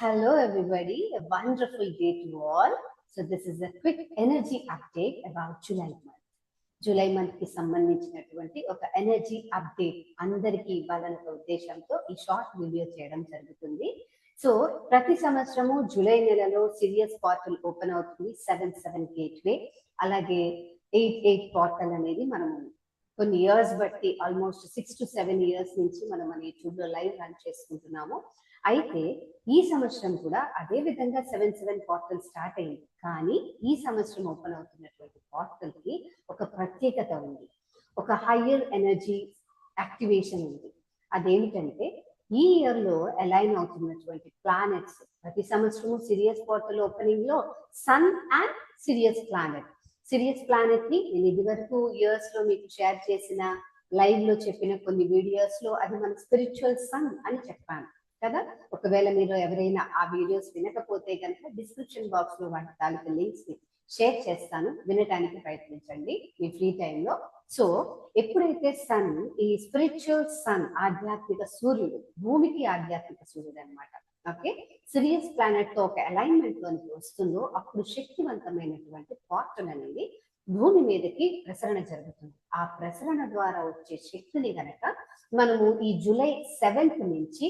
Hello, everybody. A wonderful day to all. So, this is a quick energy update about July month. July month కి సంబంధించినటువంటి ఒక energy update అందరికీ ఇవ్వాలనే ఉద్దేశంతో ఈ షార్ట్ వీడియో చేయడం జరుగుతుంది. సో ప్రతి సంవత్సరము జూలై నెలలో సిరియస్ పోర్టల్ ఓపెన్ అవుతుంది. 7/7 గేట్వే, అలాగే 8/8 పోర్టల్ అనేది మనము కొన్ని ఇయర్స్ బట్టి ఆల్మోస్ట్ 6 to 7 ఇయర్స్ నుంచి మనం మన యూట్యూబ్ లో లైవ్ రన్ చేసుకుంటున్నాము. అయితే ఈ సంవత్సరం కూడా అదే విధంగా 7/7 పోర్టల్ స్టార్ట్ అయింది. కానీ ఈ సంవత్సరం ఓపెన్ అవుతున్నటువంటి పోర్టల్ కి ఒక ప్రత్యేకత ఉంది, ఒక హయ్యర్ ఎనర్జీ యాక్టివేషన్ ఉంది. అదేమిటంటే ఈ ఇయర్ లో అలైన్ అవుతున్నటువంటి ప్లానెట్స్, ప్రతి సంవత్సరము సిరియస్ పోర్టల్ ఓపెనింగ్ లో సన్ అండ్ సిరియస్ ప్లానెట్ ని నేను ఇది వరకు ఇయర్స్ లో మీకు షేర్ చేసిన లైవ్ లో చెప్పిన కొన్ని వీడియోస్ లో అది మన స్పిరిచువల్ సన్ అని చెప్పాను కదా. ఒకవేళ మీరు ఎవరైనా ఆ వీడియోస్ వినకపోతే కనుక డిస్క్రిప్షన్ బాక్స్ లో వాటి తాలూకు లింక్స్ ని షేర్ చేస్తాను, వినడానికి ప్రయత్నించండి మీ ఫ్రీ టైంలో. సో ఎప్పుడైతే సన్, ఈ స్పిరిచువల్ సన్, ఆధ్యాత్మిక సూర్యుడు, భూమికి ఆధ్యాత్మిక సూర్యుడు అనమాట, ఓకే, సిరియస్ ప్లానెట్ తో ఒక అలైన్మెంట్ లోనికి వస్తుందో అప్పుడు శక్తివంతమైనటువంటి పోర్టల్ అనేది భూమి మీదకి ప్రసరణ జరుగుతుంది. ఆ ప్రసరణ ద్వారా వచ్చే శక్తిని గనక మనము ఈ జూలై 7th నుంచి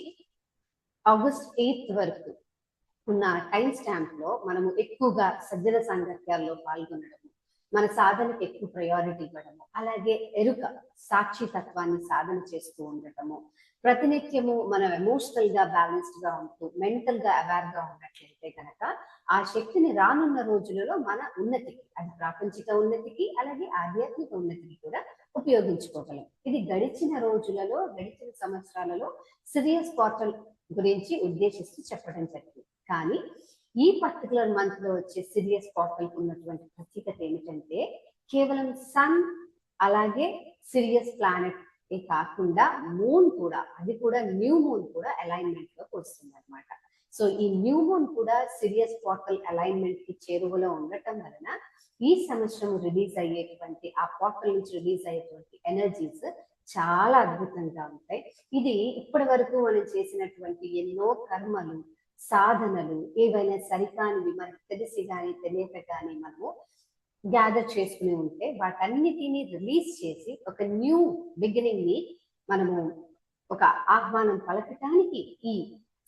ఆగస్ట్ 8th వరకు ఉన్న టైం స్టాంప్ లో మనము ఎక్కువగా సజ్జన సాంగత్యాల్లో పాల్గొనడము, మన సాధనకి ఎక్కువ ప్రయారిటీ ఇవ్వడము, అలాగే ఎరుక సాక్షి తత్వాన్ని సాధన చేస్తూ ఉండటము, ప్రతినిత్యము మనం ఎమోషనల్ గా బ్యాలెన్స్డ్ గా ఉంటూ మెంటల్ గా అవేర్ గా ఉన్నట్లయితే కనుక ఆ శక్తిని రానున్న రోజులలో మన ఉన్నతికి, అది ప్రాపంచిక ఉన్నతికి అలాగే ఆధ్యాత్మిక ఉన్నతికి కూడా ఉపయోగించుకోగలం. ఇది గడిచిన రోజులలో, గడిచిన సంవత్సరాలలో సిరియస్ పోర్టల్ గురించి ఉద్దేశిస్తూ చెప్పడం జరిగింది. కానీ ఈ పర్టికులర్ మంత్ లో వచ్చే సిరియస్ పోర్టల్ ఉన్నటువంటి ప్రత్యేకత ఏమిటంటే కేవలం సన్ అలాగే సిరియస్ ప్లానెట్ కాకుండా మూన్ కూడా, అది కూడా న్యూ మూన్ కూడా అలైన్మెంట్ లోకి వస్తుంది అనమాట. సో ఈ న్యూ మూన్ కూడా సిరియస్ పోర్టల్ అలైన్మెంట్ కి చేరువలో ఉండటం వలన ఈ సంవత్సరం రిలీజ్ అయ్యేటువంటి, ఆ పోర్టల్ నుంచి రిలీజ్ అయ్యేటువంటి ఎనర్జీస్ చాలా అద్భుతంగా ఉంటాయి. ఇది ఇప్పటి వరకు మనం చేసినటువంటి ఎన్నో కర్మలు, సాధనలు, ఏవైనా సరికానివి మనకు తెలిసి కానీ తెలియక కానీ మనము గ్యాదర్ చేసుకుని ఉంటే వాటన్నిటిని రిలీజ్ చేసి ఒక న్యూ బిగినింగ్ ని మనము ఒక ఆహ్వానం పలకటానికి ఈ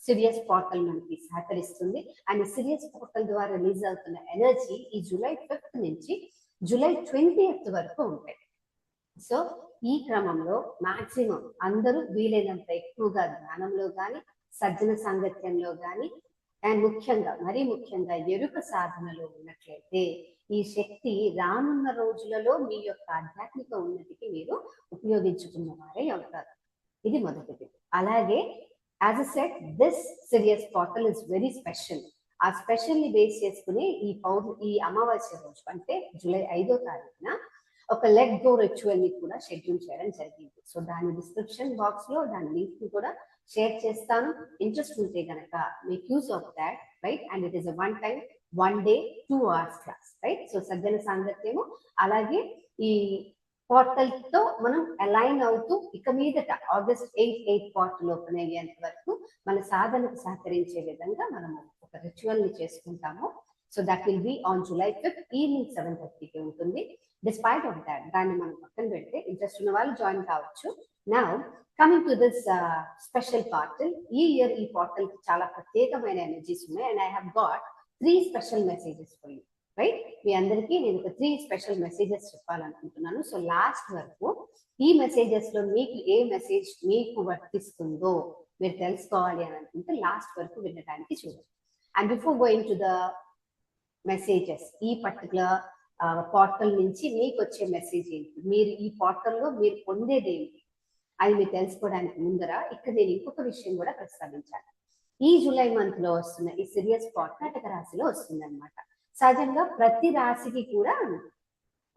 సిరియస్ పోర్టల్ మనకి సహకరిస్తుంది. అండ్ సిరియస్ పోర్టల్ ద్వారా రిలీజ్ అవుతున్న ఎనర్జీ ఈ జూలై 5th నుంచి జూలై 20th వరకు ఉంటాయి. సో ఈ క్రమంలో మాక్సిమం అందరూ వీలైనంత ఎక్కువగా ధ్యానంలో కానీ, సజ్జన సాంగత్యంలో కానీ, అండ్ ముఖ్యంగా, మరీ ముఖ్యంగా ఎరుక సాధనలో ఉన్నట్లయితే ఈ శక్తి రానున్న రోజులలో మీ యొక్క ఆధ్యాత్మిక ఉన్నతికి మీరు ఉపయోగించుకున్న వారే అవుతారు. ఇది మొదటిది. అలాగే as a set, this Sirius portal is very special. ఆ స్పెషల్ ని బేస్ చేసుకుని ఈ అమావాస్య రోజు అంటే జూలై 5వ తారీఖున ఒక లెట్ గో రిచువల్ ని కూడా షెడ్యూల్ చేయడం జరిగింది. సో దాని డిస్క్రిప్షన్ బాక్స్ లో దాని లింక్ ని కూడా షేర్ చేస్తాను. ఇంట్రెస్ట్ ఉంటే గనక make use of that, right? And it is a 1 time 1 day 2 hours class, right? So సజ్జన సాంగత్యము అలాగే ఈ పోర్టల్ తో మనం అలైన్ అవుతూ ఇక మీదట ఆగస్ట్ 8 పోర్టల్ ఓపెన్ అయ్యేంత వరకు మన సాధనకు సహకరించే విధంగా మనము ఒక రిచువల్ ని చేసుకుంటాము. So that will be on July 5th evening 7:30కి ఉంటుంది. డిస్పైట్ ఆఫ్ దాట్, దాన్ని మనం పక్కన పెడితే ఇంట్రెస్ట్ ఉన్న వాళ్ళు జాయిన్ కావచ్చు. Now coming to this special portal, ఈ ఇయర్ ఈ పోర్టల్ కి చాలా ప్రత్యేకమైన ఎనర్జీస్ ఉన్నాయి. And I have got 3 special messages for you, right? మీ అందరికీ నేను ఒక 3 స్పెషల్ మెసేజెస్ చెప్పాలనుకుంటున్నాను. సో లాస్ట్ వరకు ఈ మెసేజెస్ లో మీకు ఏ మెసేజ్ మీకు వర్తిస్తుందో మీరు తెలుసుకోవాలి అని అనుకుంటే లాస్ట్ వరకు వినడానికి చూడండి. And before going to the messages, ఈ పర్టికులర్ పోర్టల్ నుంచి మీకు వచ్చే మెసేజ్ ఏంటి, మీరు ఈ పోర్టల్లో మీరు పొందేది ఏంటి, అది మీరు తెలుసుకోవడానికి ముందర ఇక్కడ నేను ఇంకొక విషయం కూడా ప్రస్తావించాను. ఈ జూలై మంత్ లో వస్తున్న ఈ సిరియస్ కర్కాటక రాశిలో వస్తుంది అనమాట. సహజంగా ప్రతి రాశికి కూడా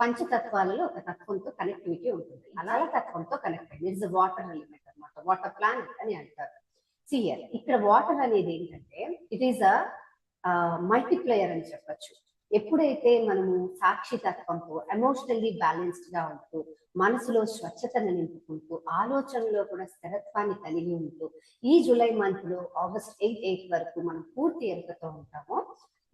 పంచతత్వాలలో ఒక తత్వంతో కనెక్టివిటీ ఉంటుంది. అలాల తత్వంతో కనెక్ట్ అయింది. ఇట్స్ వాటర్ ఎలిమెంట్ అనమాట, వాటర్ ప్లానెట్ అని అంటారు. సియర్ ఇక్కడ వాటర్ అనేది ఏంటంటే ఇట్ ఈస్ అ మల్టీప్లేయర్ అని చెప్పచ్చు. ఎప్పుడైతే మనము సాక్షి తత్వంతో ఎమోషనల్లీ బ్యాలెన్స్డ్ గా ఉంటూ మనసులో స్వచ్ఛతను నింపుకుంటూ ఆలోచనలో కూడా స్థిరత్వాన్ని కలిగి ఉంటూ ఈ జూలై మంత్ లో ఆగస్ట్ 8 వరకు మనం పూర్తి ఎరుకతో ఉంటాము.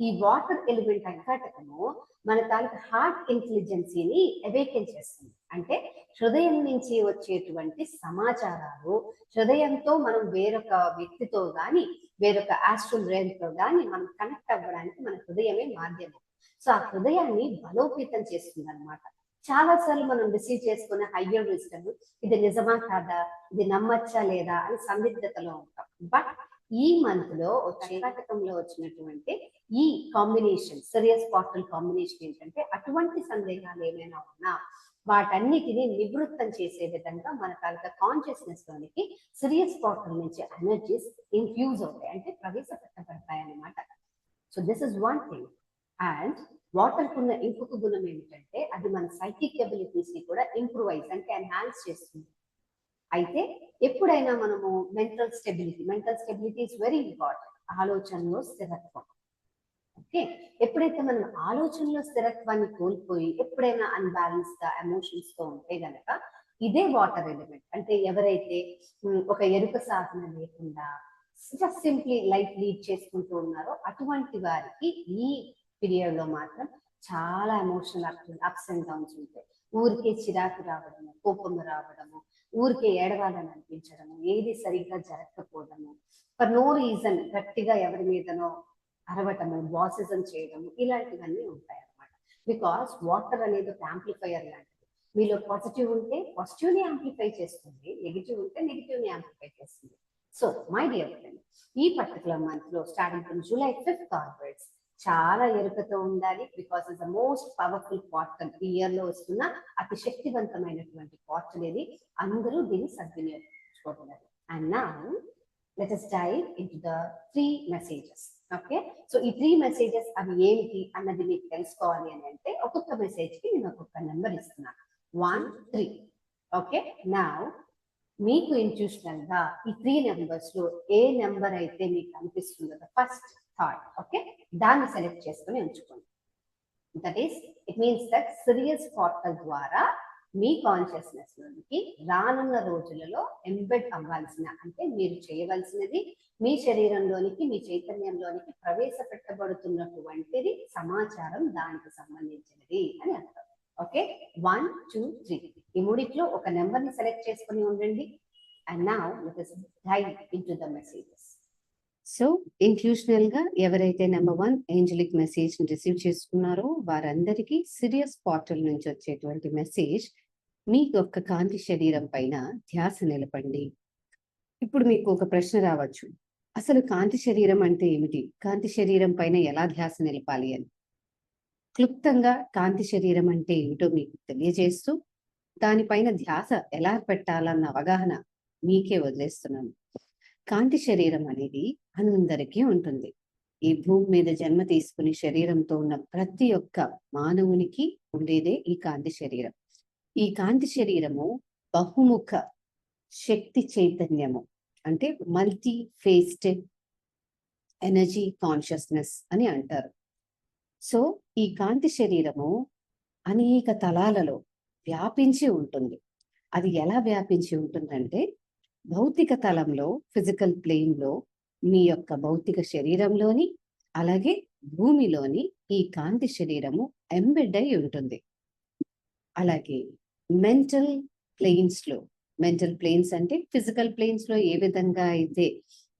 ఈ వాటర్ ఎలిమెంట్ అంకటకము మన తాలూకు హార్ట్ ఇంటెలిజెన్సీని అవేకెన్ చేస్తుంది. అంటే హృదయం నుంచి వచ్చేటువంటి సమాచారాలు, హృదయంతో మనం వేరొక వ్యక్తితో గాని వేరొక ఆస్ట్రల్ రేంజ్ తో గాని మనం కనెక్ట్ అవ్వడానికి మన హృదయమే మాధ్యమం. సో ఆ హృదయాన్ని బలోపేతం చేస్తుంది అనమాట. చాలా సార్లు మనం రిసీవ్ చేసుకునే హయ్యర్ విజ్డమ్, ఇది నిజమా కాదా, ఇది నమ్మచ్చా లేదా అని సందిగ్ధతలో ఉంటాం. బట్ ఈ మంత్ లో కర్కాటకంలో వచ్చినటువంటి ఈ కాంబినేషన్, సిరియస్ పోర్టల్ కాంబినేషన్ ఏంటంటే అటువంటి సందేహాలు ఏమైనా ఉన్నా వాటన్నిటిని నివృత్తం చేసే విధంగా మన తాలూకా కాన్షియస్నెస్ లోనికి సిరియస్ పోర్టల్ నుంచి ఎనర్జీస్ ఇన్ఫ్యూజ్ అవుతాయి, అంటే ప్రవేశపెట్టబడతాయి అన్నమాట. So this is one thing. And water కున్న ఇంకొక గుణం ఏమిటంటే అది మన సైకిక్ ఎబిలిటీస్ ని కూడా ఇంప్రూవైజ్ అంటే ఎన్హాన్స్ చేస్తుంది. అయితే ఎప్పుడైనా మనము mental stability is very important. ఆలోచనలో స్థిరత్వం. ఓకే, ఎప్పుడైతే మనం ఆలోచనలో స్థిరత్వాన్ని కోల్పోయి ఎప్పుడైనా అన్బ్యాలెన్స్ గా ఎమోషన్స్ తో ఉంటే గనక ఇదే వాటర్ ఎలిమెంట్, అంటే ఎవరైతే ఒక ఎరుక సాధన లేకుండా జస్ట్ సింప్లీ లైఫ్ లీడ్ చేసుకుంటూ ఉన్నారో అటువంటి వారికి ఈ పీరియడ్ లో మాత్రం చాలా ఎమోషనల్ అప్స్ అండ్ డౌన్స్ ఉంటాయి. ఊరికే చిరాకు రావడము, కోపం రావడము, ఊరికే ఏడవాలని అనిపించడము, ఏది సరిగ్గా జరగకపోవడము, ఫర్ నో రీజన్ గట్టిగా ఎవరి మీదనో అరవటము, బాసిజం చేయడము, ఇలాంటివన్నీ ఉంటాయి అన్నమాట. బికాస్ వాటర్ అనేది ఒక యాంప్లిఫైయర్ లాంటిది. మీలో పాజిటివ్ ఉంటే పాజిటివ్ ని యాంప్లిఫై చేస్తుంది, నెగిటివ్ ఉంటే నెగిటివ్ ని యాంప్లిఫై చేస్తుంది. సో మై డియర్ ఫ్రెండ్, ఈ పర్టికులర్ మంత్ లో స్టార్టింగ్ ఫ్రమ్ July 5 ఆన్వర్డ్స్ చాలా ఎరుకతో ఉండాలి. Because is the most powerful portal, ఈ ఇయర్ లో వస్తున్న అతి శక్తివంతమైనటువంటి పోర్టల్ ఇది. అందరూ దీన్ని సద్వినియోగించుకోగలరు. And now let us dive into the 3 messages. Okay, so ఈ 3 మెసేజెస్ అవి ఏమిటి అన్నది మీకు తెలుసుకోవాలి అని అంటే ఒక్కొక్క మెసేజ్ కి నేను ఒక్కొక్క నెంబర్ ఇస్తున్నాను, 1, 3. ఓకే, నౌ మీకు ఇంట్యూషనల్ గా ఈ 3 నెంబర్స్ లో ఏ నెంబర్ అయితే మీకు అనిపిస్తుందో ఫస్ట్ థాట్, ఓకే, దాన్ని సెలెక్ట్ చేసుకుని ఉంచుకోండి. That is it means that Sirius portal ద్వారా మీ కాన్షియస్నెస్ లోనికి రానున్న రోజులలో ఎంబెడ్ అవ్వాల్సిన, అంటే మీరు చేయవలసినది మీ శరీరంలోనికి మీ చైతన్యంలోనికి ప్రవేశపెట్టబడుతున్నటువంటిది సమాచారం దానికి సంబంధించినది అని అర్థం. ఓకే, 1, 2, 3 ఈ మూడిట్లో ఒక నెంబర్ ని సెలెక్ట్ చేసుకుని ఉండండి. And now let us dive into the messages. So ఇంక్లూషనల్ గా ఎవరైతే నెంబర్ 1 ఏంజలిక్ మెసేజ్ రిసీవ్ చేసుకున్నారో వారందరికీ సిరియస్ పోర్టల్ నుంచి వచ్చేటువంటి మెసేజ్, మీ యొక్క కాంతి శరీరం పైన ధ్యాస నిలపండి. ఇప్పుడు మీకు ఒక ప్రశ్న రావచ్చు, అసలు కాంతి శరీరం అంటే ఏమిటి, కాంతి శరీరం పైన ఎలా ధ్యాస నిలపాలి అని. క్లుప్తంగా కాంతి శరీరం అంటే ఏమిటో మీకు తెలియజేస్తూ దానిపైన ధ్యాస ఎలా పెట్టాలన్న అవగాహన మీకే వదిలేస్తున్నాను. కాంతి శరీరం అనేది అందరికీ ఉంటుంది. ఈ భూమి మీద జన్మ తీసుకుని శరీరంతో ఉన్న ప్రతి ఒక్క మానవునికి ఉండేదే ఈ కాంతి శరీరం. ఈ కాంతి శరీరము బహుముఖ శక్తి చైతన్యము, అంటే మల్టీ ఫేస్టెడ్ ఎనర్జీ కాన్షియస్నెస్ అని అంటారు. సో ఈ కాంతి శరీరము అనేక తలాలలో వ్యాపించి ఉంటుంది. అది ఎలా వ్యాపించి ఉంటుందంటే భౌతిక తలంలో, ఫిజికల్ ప్లేన్ లో మీ యొక్క భౌతిక శరీరంలోని అలాగే భూమిలోని ఈ కాంతి శరీరము ఎంబెడ్ అయి ఉంటుంది. అలాగే మెంటల్ ప్లేన్స్ లో, మెంటల్ ప్లేన్స్ అంటే ఫిజికల్ ప్లేన్స్ లో ఏ విధంగా అయితే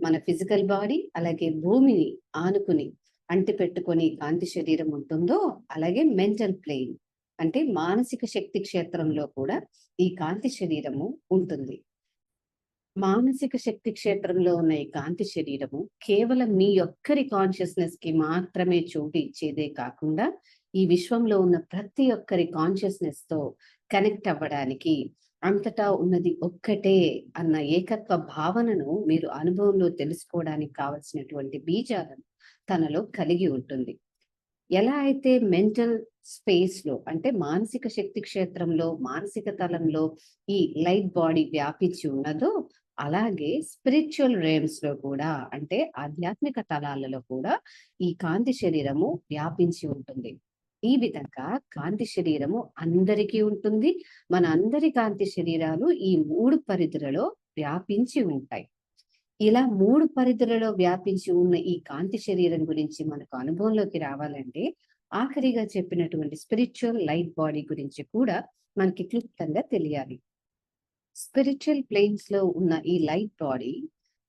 మన ఫిజికల్ బాడీ అలాగే భూమిని ఆనుకుని అంటి పెట్టుకొని కాంతి శరీరం ఉంటుందో అలాగే మెంటల్ ప్లేన్ అంటే మానసిక శక్తి క్షేత్రంలో కూడా ఈ కాంతి శరీరము ఉంటుంది. మానసిక శక్తి క్షేత్రంలో ఉన్న ఈ కాంతి శరీరము కేవలం మీ ఒక్కరి కాన్షియస్నెస్ కి మాత్రమే చోటు ఇచ్చేదే కాకుండా ఈ విశ్వంలో ఉన్న ప్రతి ఒక్కరి కాన్షియస్నెస్ తో కనెక్ట్ అవ్వడానికి, అంతటా ఉన్నది ఒక్కటే అన్న ఏకత్వ భావనను మీరు అనుభవంలో తెలుసుకోవడానికి కావలసినటువంటి బీజాలను తనలో కలిగి ఉంటుంది. ఎలా అయితే మెంటల్ స్పేస్ లో అంటే మానసిక శక్తి క్షేత్రంలో, మానసిక తలంలో ఈ లైట్ బాడీ వ్యాపించి ఉన్నదో అలాగే స్పిరిచువల్ రేమ్స్ లో కూడా అంటే ఆధ్యాత్మిక తలాలలో కూడా ఈ కాంతి శరీరము వ్యాపించి ఉంటుంది. ఈ విధంగా కాంతి శరీరము అందరికీ ఉంటుంది. మన అందరి కాంతి శరీరాలు ఈ 3 పరిధులలో వ్యాపించి ఉంటాయి. ఇలా 3 పరిధులలో వ్యాపించి ఉన్న ఈ కాంతి శరీరం గురించి మనకు అనుభవంలోకి రావాలంటే ఆఖరిగా చెప్పినటువంటి స్పిరిచువల్ లైట్ బాడీ గురించి కూడా మనకి క్లుప్తంగా తెలియాలి. స్పిరిచువల్ ప్లేన్స్ లో ఉన్న ఈ లైట్ బాడీ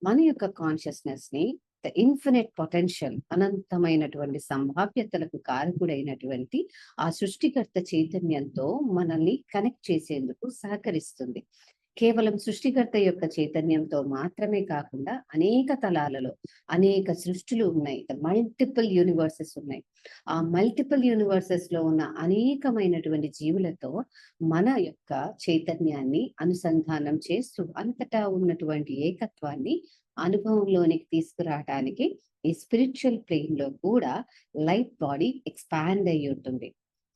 మన యొక్క కాన్షియస్నెస్ ని ద ఇన్ఫినిట్ పొటెన్షియల్, అనంతమైనటువంటి సంభావ్యతలకు కారకుడైనటువంటి ఆ సృష్టికర్త చైతన్యంతో మనల్ని కనెక్ట్ చేసేందుకు సహకరిస్తుంది. కేవలం సృష్టికర్త యొక్క చైతన్యంతో మాత్రమే కాకుండా అనేక తలాలలో అనేక సృష్టిలు ఉన్నాయి. మల్టిపుల్ యూనివర్సెస్ ఉన్నాయి. ఆ మల్టిపుల్ యూనివర్సెస్ లో ఉన్న అనేకమైనటువంటి జీవులతో మన యొక్క చైతన్యాన్ని అనుసంధానం చేస్తూ అంతటా ఉన్నటువంటి ఏకత్వాన్ని అనుభవంలోనికి తీసుకురావడానికి ఈ స్పిరిచువల్ ప్లేన్ లో కూడా లైట్ బాడీ ఎక్స్పాండ్ అయి ఉంటుంది.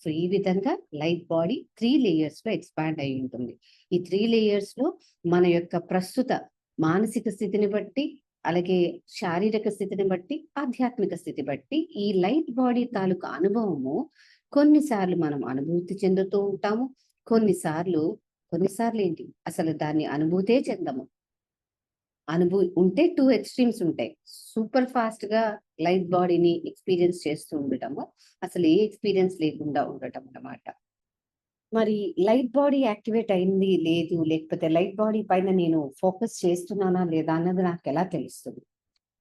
సో ఈ విధంగా లైట్ బాడీ 3 లేయర్స్ లో ఎక్స్పాండ్ అయి ఉంటుంది. ఈ 3 లేయర్స్ లో మన యొక్క ప్రస్తుత మానసిక స్థితిని బట్టి, అలాగే శారీరక స్థితిని బట్టి, ఆధ్యాత్మిక స్థితి బట్టి ఈ లైట్ బాడీ తాలూకు అనుభవము కొన్నిసార్లు మనం అనుభూతి చెందుతూ ఉంటాము. కొన్నిసార్లు ఏంటి, అసలు దాన్ని అనుభూతే చెందము. ఉంటే 2 ఎక్స్ట్రీమ్స్ ఉంటాయి. సూపర్ ఫాస్ట్ గా లైట్ బాడీని ఎక్స్పీరియన్స్ చేస్తూ ఉండటము, అసలు ఏ ఎక్స్పీరియన్స్ లేకుండా ఉండటం అన్నమాట. మరి లైట్ బాడీ యాక్టివేట్ అయింది లేదు, లేకపోతే లైట్ బాడీ పైన నేను ఫోకస్ చేస్తున్నానా లేదా అన్నది నాకు ఎలా తెలుస్తుంది?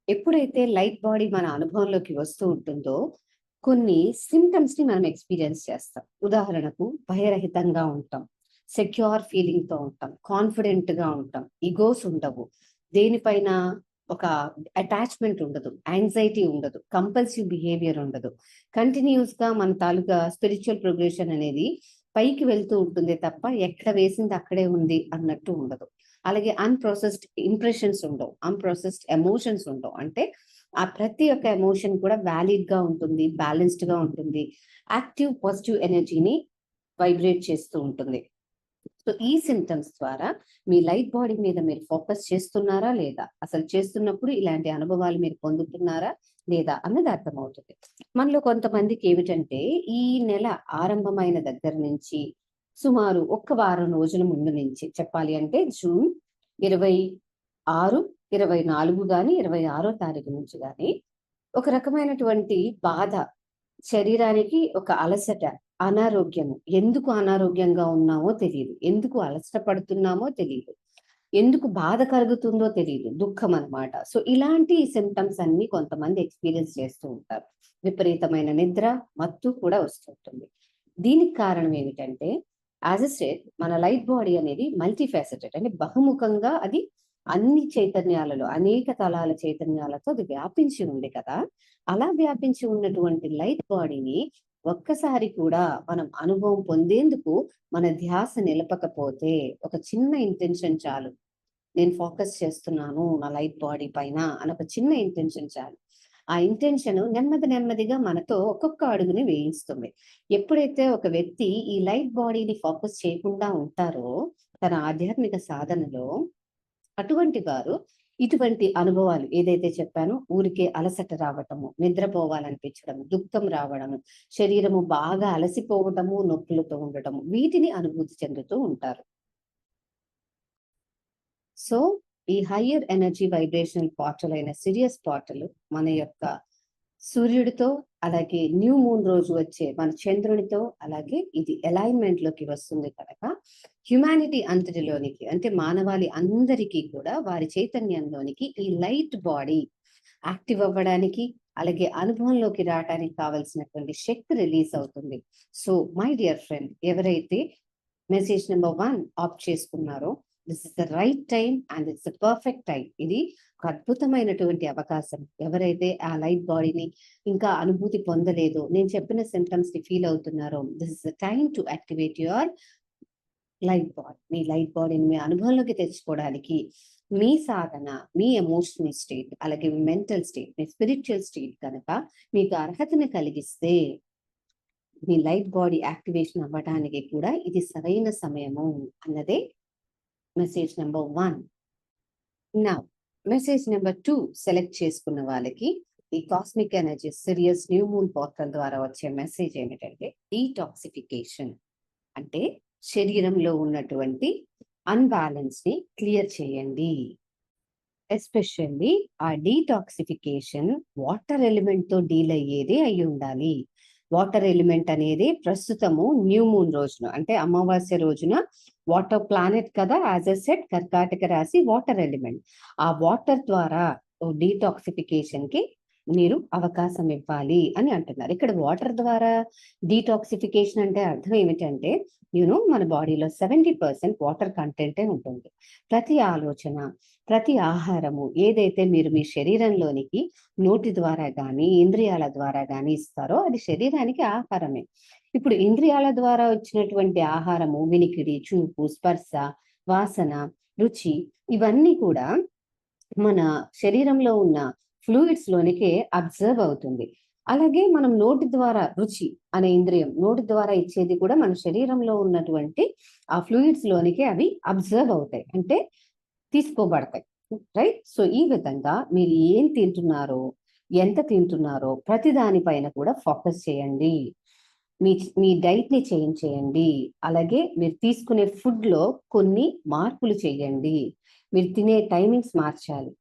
ఎప్పుడైతే లైట్ బాడీ మన అనుభవంలోకి వస్తూ ఉంటుందో కొన్ని సిమ్టమ్స్ ని మనం ఎక్స్పీరియన్స్ చేస్తాం. ఉదాహరణకు భయరహితంగా ఉంటాం, సెక్యూర్ ఫీలింగ్ తో ఉంటాం, కాన్ఫిడెంట్ గా ఉంటాం, ఈగోస్ ఉండవు, దేనిపైన ఒక అటాచ్మెంట్ ఉండదు, యాంగ్జైటీ ఉండదు, కంపల్సివ్ బిహేవియర్ ఉండదు. కంటిన్యూస్ గా మన తాలూకా స్పిరిచువల్ ప్రోగ్రెషన్ అనేది పైకి వెళ్తూ ఉంటుంది తప్ప ఎక్కడ వేసింది అక్కడే ఉంది అన్నట్టు ఉండదు. అలాగే అన్ప్రాసెస్డ్ ఇంప్రెషన్స్ ఉండవు, అన్ప్రాసెస్డ్ ఎమోషన్స్ ఉండవు. అంటే ఆ ప్రతి ఒక్క ఎమోషన్ కూడా వ్యాలిడ్ గా ఉంటుంది, బ్యాలెన్స్డ్ గా ఉంటుంది, యాక్టివ్ పాజిటివ్ ఎనర్జీని వైబ్రేట్ చేస్తూ ఉంటుంది. సో ఈ సింటమ్స్ ద్వారా మీ లైట్ బాడీ మీద మీరు ఫోకస్ చేస్తున్నారా లేదా, అసలు చేస్తున్నప్పుడు ఇలాంటి అనుభవాలు మీరు పొందుతున్నారా లేదా అన్నది అర్థమవుతుంది. మనలో కొంతమందికి ఏమిటంటే ఈ నెల ఆరంభమైన దగ్గర నుంచి సుమారు 1 వారం రోజుల ముందు నుంచి చెప్పాలి అంటే జూన్ 26, 24 గాని 26వ తారీఖు నుంచి గాని ఒక రకమైనటువంటి బాధ, శరీరానికి ఒక అలసట, అనారోగ్యము. ఎందుకు అనారోగ్యంగా ఉన్నామో తెలియదు, ఎందుకు అలసట పడుతున్నామో తెలియదు, ఎందుకు బాధ కలుగుతుందో తెలియదు, దుఃఖం అన్నమాట. సో ఇలాంటి సిమ్టమ్స్ అన్ని కొంతమంది ఎక్స్పీరియన్స్ చేస్తూ ఉంటారు. విపరీతమైన నిద్ర, మత్తు కూడా వస్తుంటుంది. దీనికి కారణం ఏమిటంటే యాజ్ ఎ స్టేట్ మన లైట్ బాడీ అనేది మల్టీ ఫ్యాసెటెడ్, అంటే బహుముఖంగా అది అన్ని చైతన్యాలలో, అనేక తలాల చైతన్యాలతో అది వ్యాపించి ఉంది కదా. అలా వ్యాపించి ఉన్నటువంటి లైట్ బాడీని ఒక్కసారి కూడా మనం అనుభవం పొందేందుకు మన ధ్యాస నిలపకపోతే ఒక చిన్న ఇంటెన్షన్ చాలు, నేను ఫోకస్ చేస్తున్నాను నా లైట్ బాడీ పైన అని ఒక చిన్న ఇంటెన్షన్ చాలు. ఆ ఇంటెన్షన్ నెమ్మదిగా మనతో ఒక్కొక్క అడుగుని వేయిస్తుంది. ఎప్పుడైతే ఒక వ్యక్తి ఈ లైట్ బాడీని ఫోకస్ చేయకుండా ఉంటారో తన ఆధ్యాత్మిక సాధనలో, అటువంటి వారు ఇటువంటి అనుభవాలు ఏదైతే చెప్పానో, ఊరికే అలసట రావటము, నిద్రపోవాలనిపించడము, దుఃఖం రావడము, శరీరము బాగా అలసిపోవటము, నొప్పులతో ఉండటము, వీటిని అనుభూతి చెందుతూ ఉంటారు. సో ఈ హయ్యర్ ఎనర్జీ వైబ్రేషనల్ పోర్టల్ అయిన సిరియస్ పోర్టల్ మన యొక్క సూర్యుడితో, అలాగే న్యూ మూన్ రోజు వచ్చే మన చంద్రునితో, అలాగే ఇది అలైన్మెంట్ లోకి వస్తుంది కనుక హ్యుమానిటీ అంతటిలోనికి, అంటే మానవాళి అందరికీ కూడా వారి చైతన్యంలోనికి ఈ లైట్ బాడీ యాక్టివ్ అవ్వడానికి, అలాగే అనుభవంలోకి రావడానికి కావలసినటువంటి శక్తి రిలీజ్ అవుతుంది. సో మై డియర్ ఫ్రెండ్, ఎవరైతే మెసేజ్ నెంబర్ 1 ఆప్ట్ చేసుకున్నారో, this is the right time and it's the perfect time. ఇది ఒక అద్భుతమైనటువంటి అవకాశం. ఎవరైతే ఆ లైట్ బాడీని ఇంకా అనుభూతి పొందలేదో, నేను చెప్పిన సిమ్టమ్స్ ని ఫీల్ అవుతున్నారో, this is the time to activate your light body. Me light బాడీని మీ అనుభవంలోకి తెచ్చుకోవడానికి మీ సాధన, మీ ఎమోషనల్ స్టేట్, అలాగే మీ మెంటల్ స్టేట్, మీ స్పిరిచువల్ స్టేట్ కనుక మీకు అర్హతను కలిగిస్తే మీ లైట్ బాడీ యాక్టివేషన్ అవ్వడానికి కూడా ఇది సరైన సమయము అన్నదే మెసేజ్ నెంబర్ 1. నా మెసేజ్ నెంబర్ 2 సెలెక్ట్ చేసుకున్న వాళ్ళకి ఈ cosmic energy Sirius new moon portal ద్వారా వచ్చే మెసేజ్ ఏమిటంటే డీటాక్సిఫికేషన్. అంటే శరీరంలో ఉన్నటువంటి అన్బ్యాలెన్స్ ని క్లియర్ చేయండి. ఎస్పెషల్లీ ఆ డీటాక్సిఫికేషన్ వాటర్ ఎలిమెంట్ తో డీల్ అయ్యేది అయి ఉండాలి. వాటర్ ఎలిమెంట్ అనేది ప్రస్తుతము న్యూ మూన్ రోజున అంటే అమావాస్య రోజున వాటర్ ప్లానెట్ కదా, యాజ్ ఎ సెట్ కర్కాటక రాశి వాటర్ ఎలిమెంట్. ఆ వాటర్ ద్వారా డీటాక్సిఫికేషన్ కి మీరు అవకాశం ఇవ్వాలి అని అంటున్నారు. ఇక్కడ వాటర్ ద్వారా డీటాక్సిఫికేషన్ అంటే అర్థం ఏమిటంటే మన బాడీలో 70% వాటర్ కంటెంటే ఉంటుంది. ప్రతి ఆలోచన, ప్రతి ఆహారము ఏదైతే మీరు మీ శరీరంలోనికి నోటి ద్వారా కానీ ఇంద్రియాల ద్వారా కానీ ఇస్తారో అది శరీరానికి ఆహారమే. ఇప్పుడు ఇంద్రియాల ద్వారా వచ్చినటువంటి ఆహారము వినికిడి, చూపు, స్పర్శ, వాసన, రుచి ఇవన్నీ కూడా మన శరీరంలో ఉన్న ఫ్లూయిడ్స్ లోనికే అబ్జర్వ్ అవుతుంది. అలాగే మనం నోటి ద్వారా రుచి అనే ఇంద్రియం నోటి ద్వారా ఇచ్చేది కూడా మన శరీరంలో ఉన్నటువంటి ఆ ఫ్లూయిడ్స్ లోనికి అవి అబ్జర్వ్ అవుతాయి, అంటే తీసుకోబడతాయి. రైట్. సో ఈ విధంగా మీరు ఏం తింటున్నారో, ఎంత తింటున్నారో ప్రతి దానిపైన కూడా ఫోకస్ చేయండి. మీ డైట్ ని చేంజ్ చేయండి. అలాగే మీరు తీసుకునే ఫుడ్ లో కొన్ని మార్పులు చేయండి. మీరు తినే టైమింగ్స్ మార్చాలి.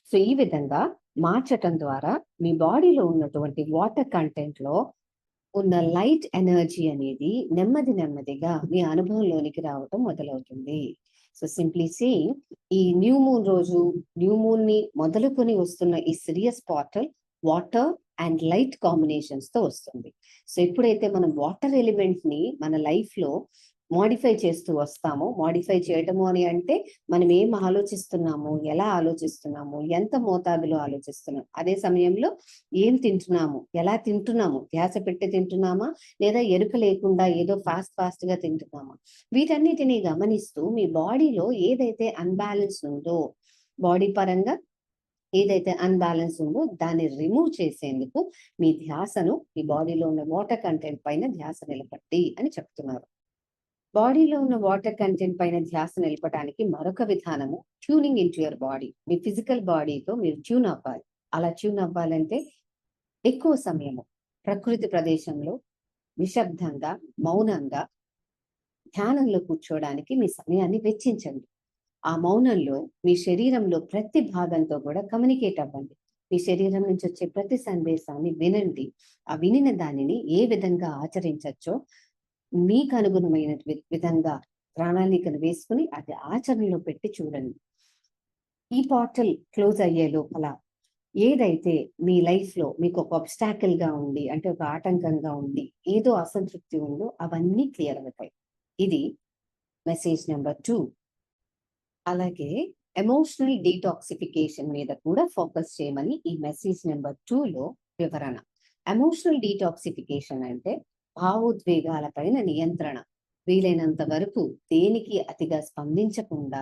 సో ఈ విధంగా మార్చటం ద్వారా మీ బాడీలో ఉన్నటువంటి వాటర్ కంటెంట్ లో ఉన్న లైట్ ఎనర్జీ అనేది నెమ్మదిగా మీ అనుభవంలోనికి రావటం మొదలవుతుంది. సో సింప్లీ సేయింగ్, ఈ న్యూ మూన్ రోజు న్యూ మూన్ ని మొదలుకొని వస్తున్న ఈ Sirius portal water and light combinations తో వస్తుంది. సో ఎప్పుడైతే మనం వాటర్ ఎలిమెంట్ ని మన లైఫ్ లో మోడిఫై చేస్తూ వస్తామో, మోడిఫై చేయటము అని అంటే మనం ఏం ఆలోచిస్తున్నాము, ఎలా ఆలోచిస్తున్నాము, ఎంత మోతాదులో ఆలోచిస్తున్నాం, అదే సమయంలో ఏం తింటున్నాము, ఎలా తింటున్నాము, ధ్యాస పెట్టి తింటున్నామా లేదా ఎరుక లేకుండా ఏదో ఫాస్ట్ గా తింటున్నామా, వీటన్నిటిని గమనిస్తూ మీ బాడీలో ఏదైతే అన్బ్యాలెన్స్ ఉందో, బాడీ పరంగా ఏదైతే అన్బ్యాలెన్స్ ఉందో దాన్ని రిమూవ్ చేసేందుకు మీ ధ్యాసను మీ బాడీలో ఉన్న వాటర్ కంటెంట్ పైన ధ్యాస నిలబట్టి అని చెప్తున్నారు. బాడీలో ఉన్న వాటర్ కంటెంట్ పైన ధ్యాస నిలపడానికి మరొక విధానము tuning in to your body. మీ ఫిజికల్ బాడీతో మీరు ట్యూన్ అవ్వాలి. అలా ట్యూన్ అవ్వాలంటే ఎక్కువ సమయము ప్రకృతి ప్రదేశంలో నిశ్శబ్దంగా మౌనంగా ధ్యానంలో కూర్చోవడానికి మీ సమయాన్ని వెచ్చించండి. ఆ మౌనంలో మీ శరీరంలో ప్రతి భాగంతో కూడా కమ్యూనికేట్ అవ్వండి. మీ శరీరం నుంచి వచ్చే ప్రతి సందేశాన్ని వినండి. ఆ వినిన దానిని ఏ విధంగా ఆచరించచ్చో మీకు అనుగుణమైన విధంగా ప్రణాళికను వేసుకుని అది ఆచరణలో పెట్టి చూడండి. ఈ పోర్టల్ క్లోజ్ అయ్యే లోపల ఏదైతే మీ లైఫ్ లో మీకు ఒక అబ్స్టాకిల్ గా ఉండి, అంటే ఒక ఆటంకంగా ఉండి ఏదో అసంతృప్తి ఉందో అవన్నీ క్లియర్ అవుతాయి. ఇది మెసేజ్ నెంబర్ 2. అలాగే ఎమోషనల్ డీటాక్సిఫికేషన్ మీద కూడా ఫోకస్ చేయమని ఈ మెసేజ్ నెంబర్ 2 లో వివరణ. ఎమోషనల్ డీటాక్సిఫికేషన్ అంటే భావోద్వేగాల పైన నియంత్రణ. వీలైనంత వరకు దేనికి అతిగా స్పందించకుండా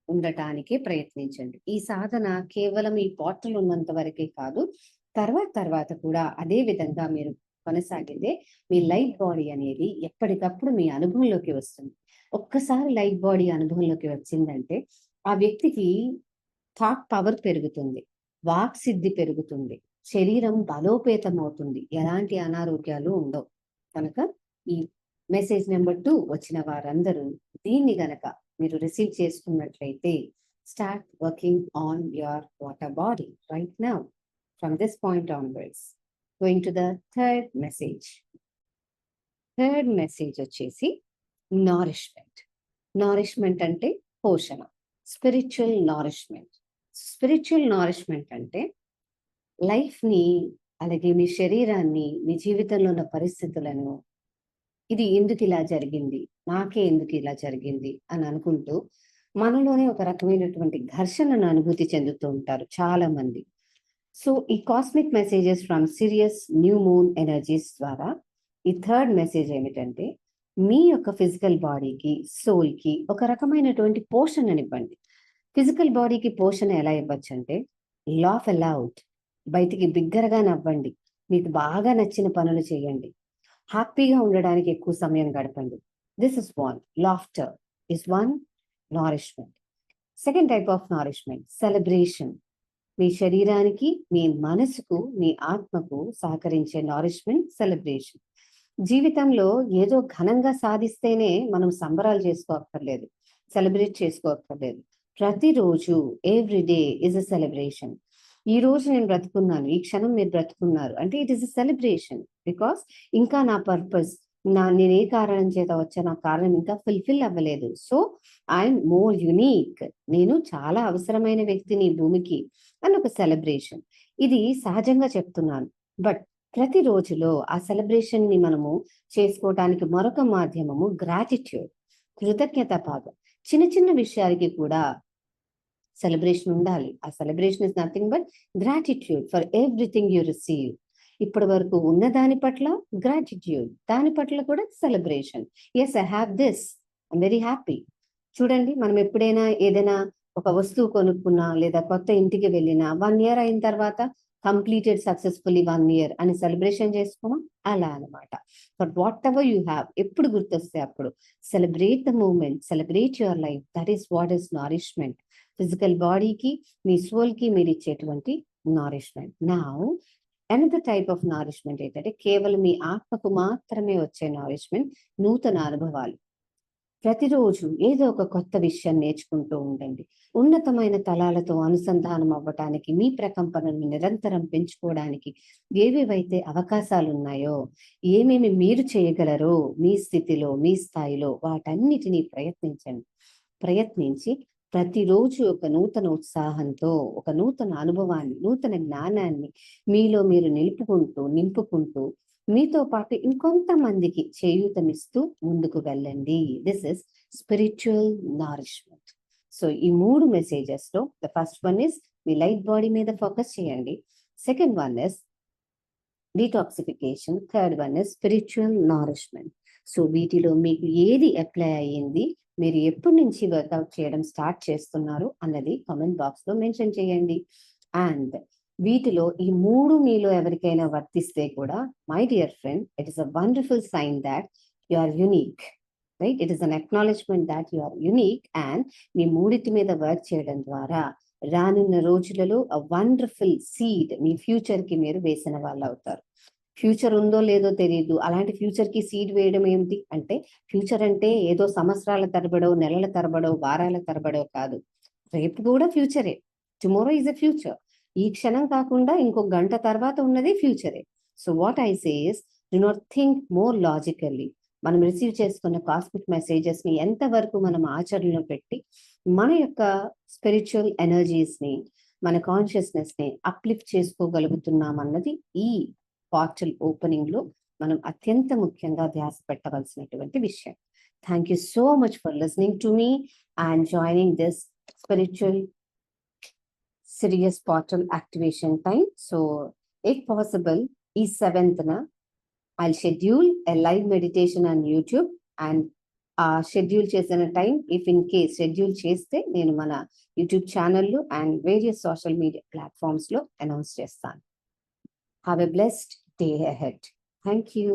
ఉండటానికే ప్రయత్నించండి. ఈ సాధన కేవలం ఈ పోర్టల్ ఉన్నంత వరకే కాదు, తర్వాత కూడా అదే విధంగా మీరు కొనసాగితే మీ లైట్ బాడీ అనేది ఎప్పటికప్పుడు మీ అనుభవంలోకి వస్తుంది. ఒక్కసారి లైట్ బాడీ అనుభవంలోకి వచ్చిందంటే ఆ వ్యక్తికి థాట్ పవర్ పెరుగుతుంది, వాక్ సిద్ధి పెరుగుతుంది, శరీరం బలోపేతం అవుతుంది, ఎలాంటి అనారోగ్యాలు ఉండవు. కనుక ఈ మెసేజ్ నెంబర్ 2 వచ్చిన వారందరూ దీన్ని గనక మీరు రిసీవ్ చేసుకున్నట్లయితే start working on your water body right now from this point onwards. Going to the third message. Third message వచ్చేసి నారిష్మెంట్. నారిష్మెంట్ అంటే పోషణ, స్పిరిచువల్ నారిష్మెంట్. స్పిరిచువల్ నారిష్మెంట్ అంటే లైఫ్ ని, అలాగే మీ శరీరాన్ని, మీ జీవితంలో ఉన్న పరిస్థితులను, ఇది ఎందుకు ఇలా జరిగింది, నాకే ఎందుకు ఇలా జరిగింది అని అనుకుంటూ మనలోనే ఒక రకమైనటువంటి ఘర్షణను అనుభూతి చెందుతూ ఉంటారు చాలా మంది. సో ఈ cosmic messages from Sirius new moon energies ద్వారా ఈ థర్డ్ మెసేజ్ ఏమిటంటే మీ యొక్క ఫిజికల్ బాడీకి, సోల్ కి ఒక రకమైనటువంటి పోషణనివ్వండి. ఫిజికల్ బాడీకి పోషణ ఎలా ఇవ్వచ్చు అంటే లాఫ్ అలౌడ్, బయటికి బిగ్గరగా నవ్వండి, మీకు బాగా నచ్చిన పనులు చేయండి, హ్యాపీగా ఉండడానికి ఎక్కువ సమయం గడపండి. This is one. Laughter is one nourishment. Second type of nourishment celebration. మీ శరీరానికి, మీ మనసుకు, మీ ఆత్మకు సహకరించే నారిష్మెంట్ సెలబ్రేషన్. జీవితంలో ఏదో ఘనంగా సాధిస్తేనే మనం సంబరాలు చేసుకోక్కర్లేదు, సెలబ్రేట్ చేసుకోక్కర్లేదు. ప్రతిరోజు ఎవ్రీడే ఇస్ అ సెలబ్రేషన్. ఈ రోజు నేను బ్రతుకున్నాను, ఈ క్షణం మీరు బ్రతుకున్నారు అంటే it is a celebration. Because ఇంకా నా పర్పస్, నేను ఏ కారణం చేత వచ్చా, నా కారణం ఇంకా ఫుల్ఫిల్ అవ్వలేదు. సో ఐఎమ్ మోర్ యునీక్, నేను చాలా అవసరమైన వ్యక్తిని భూమికి అని ఒక సెలబ్రేషన్. ఇది సహజంగా చెప్తున్నాను. బట్ ప్రతి రోజులో ఆ సెలబ్రేషన్ ని మనము చేసుకోవటానికి మరొక మాధ్యమము గ్రాటిట్యూడ్, కృతజ్ఞత భావం. చిన్న చిన్న విషయాలకి కూడా సెలబ్రేషన్ ఉండాలి. ఆ celebration is nothing but gratitude for everything you receive. ఇప్పటి వరకు ఉన్న దాని పట్ల గ్రాటిట్యూడ్, దాని పట్ల కూడా celebration. Yes, I have this, I'm very happy. చూడండి, మనం ఎప్పుడైనా ఏదైనా ఒక వస్తువు కొనుక్కున్నా లేదా కొత్త ఇంటికి వెళ్ళినా 1 year అయిన తర్వాత కంప్లీటెడ్ సక్సెస్ఫుల్లీ 1 year అని సెలబ్రేషన్ చేసుకోమా, అలా అనమాట. But whatever you have, ఎప్పుడు గుర్తొస్తే అప్పుడు celebrate the moment, celebrate your life. That is what is nourishment. Physical బాడీకి, మీ సోల్ కి మీరు ఇచ్చేటువంటి నారిష్మెంట్. నా అనదర్ టైప్ ఆఫ్ నారిష్మెంట్ ఏంటంటే కేవలం మీ ఆత్మకు మాత్రమే వచ్చే నారిష్మెంట్, నూతన అనుభవాలు. ప్రతిరోజు ఏదో ఒక కొత్త విషయం నేర్చుకుంటూ ఉండండి. ఉన్నతమైన తలాలతో అనుసంధానం అవ్వటానికి, మీ ప్రకంపనను నిరంతరం పెంచుకోవడానికి ఏవేవైతే అవకాశాలు ఉన్నాయో, ఏమేమి మీరు చేయగలరో మీ స్థితిలో, మీ స్థాయిలో, వాటన్నిటినీ ప్రయత్నించి ప్రతిరోజు ఒక నూతన ఉత్సాహంతో, ఒక నూతన అనుభవాన్ని, నూతన జ్ఞానాన్ని మీలో మీరు నింపుకుంటూ మీతో పాటు ఇంకొంతమందికి చేయూతనిస్తూ ముందుకు వెళ్ళండి. This is spiritual nourishment. So ఈ 3 మెసేజెస్ లో ద ఫస్ట్ వన్ ఇస్ మీ లైట్ బాడీ మీద ఫోకస్ చేయండి. Second one is detoxification. Third one is spiritual nourishment. So వీటిలో మీకు ఏది అప్లై అయ్యింది, మీరు ఎప్పటి నుంచి వర్కౌట్ చేయడం స్టార్ట్ చేస్తున్నారు అన్నది కామెంట్ బాక్స్ లో మెన్షన్ చేయండి. అండ్ వీటిలో ఈ 3 మీలో ఎవరికైనా వర్తిస్తే కూడా, my dear friend, it is a wonderful sign that you are unique, right? It is an acknowledgement that you are unique. And మీ 3 మీద వర్క్ చేయడం ద్వారా రానున్న రోజులలో అ వండర్ఫుల్ సీడ్ మీ ఫ్యూచర్ కి మీరు వేసిన వాళ్ళు అవుతారు. ఫ్యూచర్ ఉందో లేదో తెలియదు, అలాంటి ఫ్యూచర్ కి సీడ్ వేయడం ఏమిటి అంటే, ఫ్యూచర్ అంటే ఏదో సంవత్సరాల తరబడో, నెలల తరబడో, వారాల తరబడో కాదు. రేపు కూడా ఫ్యూచరే. Tomorrow is a future. ఈ క్షణం కాకుండా ఇంకో గంట తర్వాత ఉన్నది ఫ్యూచరే. So what I say is, do not think more logically. మనం రిసీవ్ చేసుకున్న కాస్మిక్ మెసేజెస్ ని ఎంతవరకు మనం ఆచరణలో పెట్టి మన యొక్క స్పిరిచువల్ ఎనర్జీస్ ని, మన కాన్షియస్నెస్ ని అప్లిఫ్ట్ చేసుకోగలుగుతున్నాం అన్నది ఈ పోర్టల్ ఓపెనింగ్ లో మనం అత్యంత ముఖ్యంగా ధ్యాస పెట్టవలసినటువంటి విషయం. Thank you so much for listening to me and joining this spiritual Sirius portal activation time. So if possible, is 7th na I'll schedule a live meditation on YouTube and schedule chesina time. If in case schedule cheste nenu mana YouTube channel lo and various social media platforms lo announce chestanu. Have a blessed day ahead. Thank you.